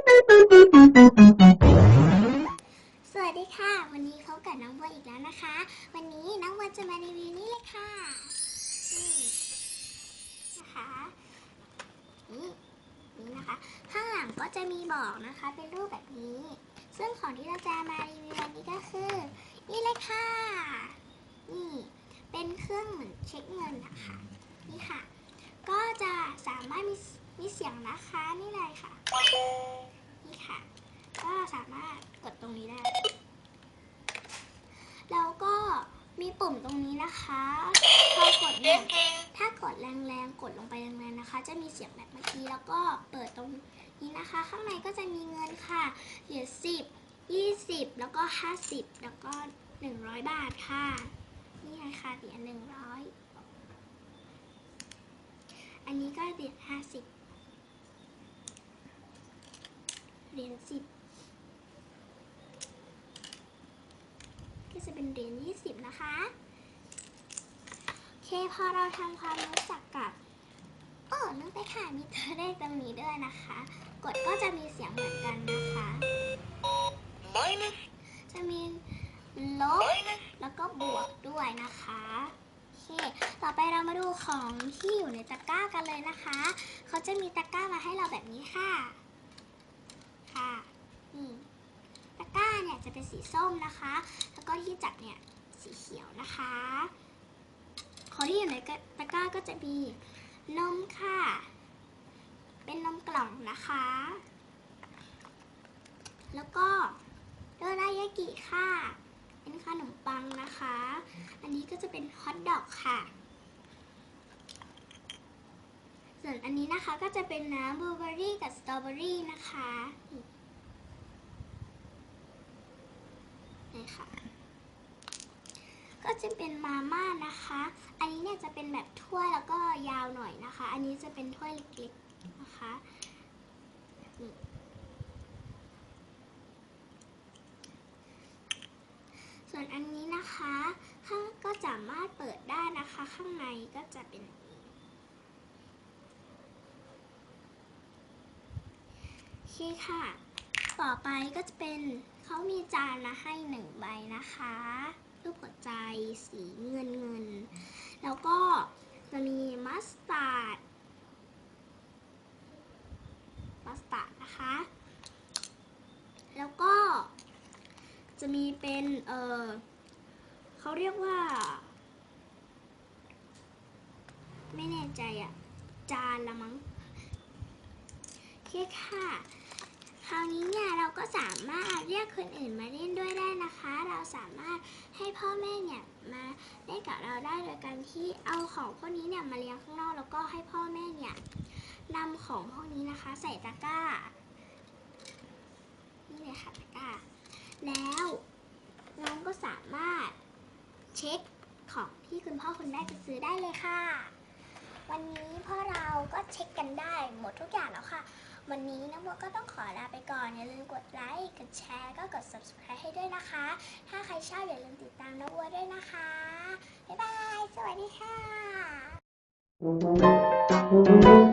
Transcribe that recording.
สวัสดีค่ะวันนี้เขากับน้องบัวอีกแล้วนะคะวันนี้น้องบัวจะมารีวิวนี่เลยค่ะนี่นะคะนี่นะคะข้างหลังก็จะมีบอกนะคะเป็นรูปแบบนี้ซึ่งของที่เราจะมารีวิววันนี้ก็คือนี่เลยค่ะนี่เป็นเครื่องเหมือนเช็คเงินนะคะนี่ค่ะก็จะสามารถมีเสียงนะคะนี่เลยค่ะนี่ค่ะก็สามารถกดตรงนี้ได้แล้วก็มีปุ่มตรงนี้นะคะพอกดเนี่ยถ้ากดแรงๆกดลงไปแรงๆนะคะจะมีเสียงแบบเมื่อกี้แล้วก็เปิดตรงนี้นะคะข้างในก็จะมีเงินค่ะเหรียญ10 20แล้วก็50แล้วก็100 บาทค่ะนี่ไงค่ะเหรียญ100อันนี้ก็เหรียญ50เหรียญ10ก็จะเป็นเหรียญ20นะคะโอเคพอเราทำความรู้จักกับนึกไปค่ะมีตัวเลขตรงนี้ด้วยนะคะกดก็จะมีเสียงเหมือนกันนะคะจะมีลบแล้วก็บวกด้วยนะคะโอเคต่อไปเรามาดูของที่อยู่ในตะกร้ากันเลยนะคะเขาจะมีตะกร้ามาให้เราแบบนี้ค่ะนี่ตะกร้าเนี่ยจะเป็นสีส้มนะคะแล้วก็ที่จับเนี่ยสีเขียวนะคะของที่อยู่ในตะกร้าก็จะมีนมค่ะเป็นนมกล่องนะคะแล้วก็โดรายากิค่ะเป็นขนมปังนะคะอันนี้ก็จะเป็นฮอทดอกค่ะส่วนอันนี้นะคะก็จะเป็นน้ำบลูเบอร์รี่กับสตรอเบอร์รี่นะคะนี่ค่ะก็จะเป็นมาม่านะคะอันนี้เนี่ยจะเป็นแบบถ้วยแล้วก็ยาวหน่อยนะคะอันนี้จะเป็นถ้วยเล็กๆนะคะส่วนอันนี้นะคะข้างก็สามารถเปิดได้นะคะข้างในก็จะเป็นโอเคค่ะต่อไปก็จะเป็นเขามีจานมาให้1 ใบนะคะรูปหัวใจสีเงินแล้วก็จะมีมัสตาร์ดนะคะแล้วก็จะมีเป็นเขาเรียกว่าไม่แน่ใจจานละมั้งโอเคค่ะคราวนี้เนี่ยเราก็สามารถเรียกคนอื่นมาเล่นด้วยได้นะคะเราสามารถให้พ่อแม่เนี่ยมาเล่นกับเราได้โดยการที่เอาของพวกนี้เนี่ยมาเลี้ยงข้างนอกแล้วก็ให้พ่อแม่เนี่ยนำของพวกนี้นะคะใส่ตะกร้านี่เลยค่ะตะกร้าแล้วน้องก็สามารถเช็คของที่คุณพ่อคุณแม่จะซื้อได้เลยค่ะวันนี้พ่อเราก็เช็คกันได้หมดทุกอย่างแล้วค่ะวันนี้น้องบัวก็ต้องขอลาไปก่อนอย่าลืมกดไลค์กดแชร์ก็กด subscribe ให้ด้วยนะคะถ้าใครชอบอย่าลืมติดตามน้องบัวด้วยนะคะบ๊ายบายสวัสดีค่ะ